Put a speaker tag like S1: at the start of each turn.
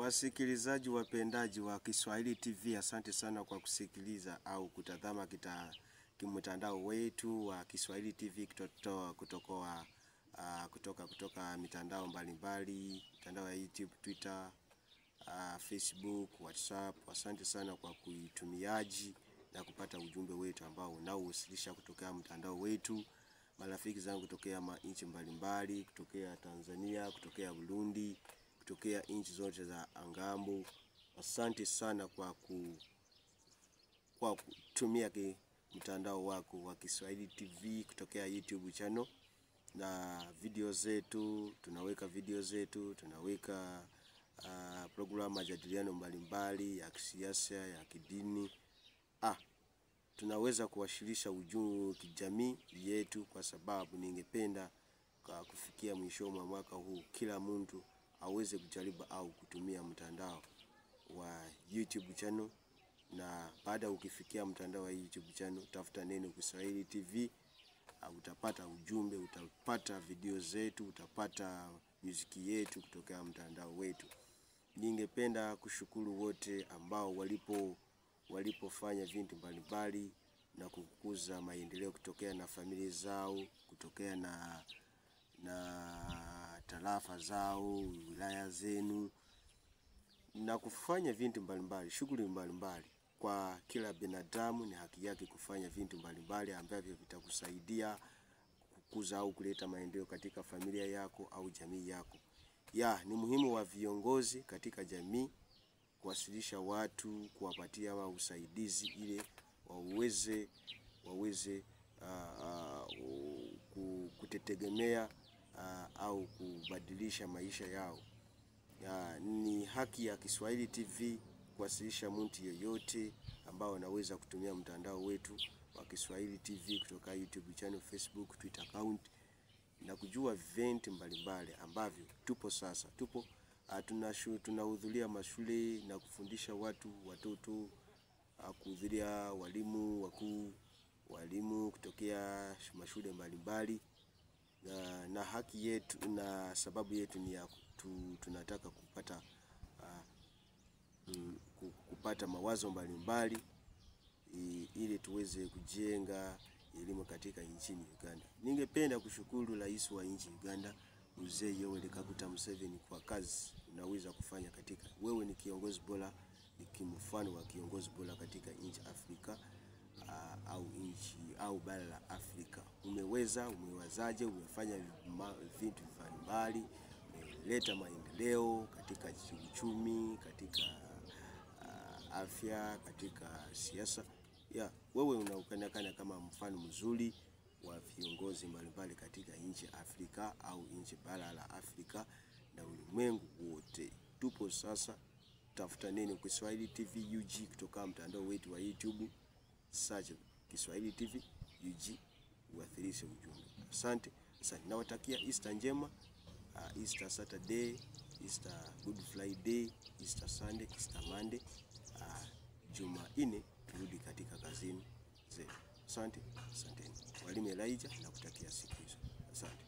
S1: Wasikilizaji wapendaji wa Kiswahili TV, asante sana kwa kusikiliza au kutazama kimtandao wetu wa Kiswahili TV kutoka mitandao mbalimbali, mitandao ya YouTube, Twitter, Facebook, WhatsApp. Asante sana kwa kuitumiaji na kupata ujumbe wetu ambao unaowasilisha kutokea mtandao wetu. Marafiki zangu kutokea nchi mbalimbali, kutokea Tanzania, kutokea Burundi, kutokea nchi zote za angambo. Asante sana kwa kutumia mtandao wako wa Kiswahili TV kutokea YouTube channel na video zetu. Tunaweka video zetu, tunaweka programu majadiliano mbalimbali ya kisiasa, ya kidini. Tunaweza kuwasilisha ujumbe kijamii yetu, kwa sababu ningependa kufikia mwisho wa mwaka huu kila mtu aweze kujaribu au kutumia mtandao wa YouTube channel. Na baada ukifikia mtandao wa YouTube channel, tafuta neno Kiswahili TV, utapata ujumbe, utapata video zetu, utapata muziki yetu kutoka mtandao wetu. Ningependa kushukuru wote ambao walipofanya vitu mbalimbali na kukuza maendeleo kutokea na familia zao, kutokea na tarafa zao, wilaya zenu, na kufanya vitu mbalimbali, shughuli mbalimbali. Kwa kila binadamu ni haki yake kufanya vitu mbalimbali ambavyo vitakusaidia kukuza au kuleta maendeleo katika familia yako au jamii yako. Ni muhimu wa viongozi katika jamii kuwasilisha watu, kuwapatia usaidizi ili waweze kutegemea au kubadilisha maisha yao. Ni haki ya Kiswahili TV kuwasilisha mtu yeyote ambao anaweza kutumia mtandao wetu wa Kiswahili TV kutoka YouTube channel, Facebook, Twitter account, na kujua event mbalimbali ambavyo tunahudhuria mashule na kufundisha watoto, kuhudhuria walimu wakuu, walimu kutokea mashule mbalimbali. Na haki yetu na sababu yetu ni ya tunataka kupata mawazo mbalimbali ili tuweze kujenga elimu katika nchini Uganda. Ningependa kushukuru rais wa nchi Uganda, Mzee Yoweri Kaguta Museveni, kwa kazi unaweza kufanya katika. Wewe ni kiongozi bora, ni kimfano wa kiongozi bora katika nchi Afrika au bara la Afrika. Umewezaje, umefanya vitu mbalimbali, umeleta maendeleo katika uchumi, katika afya, katika siasa. Wewe unaonekana kama mfano mzuri wa viongozi mbalimbali katika nchi Afrika au nchi bara la Afrika na ulimwengu wote. Tupo sasa, tafuta neno Kiswahili TV UG kutoka mtandao wetu wa YouTube. Search Kiswahili TV UG, uwasilishe ujumbe. Asante. Nawatakia Easter njema, Easter Saturday, Easter Good Friday, Easter Sunday, Easter Monday. Jumanne turudi katika kazini zetu. Asante. Walimu Elijah, nakutakia siku hizo. Asante.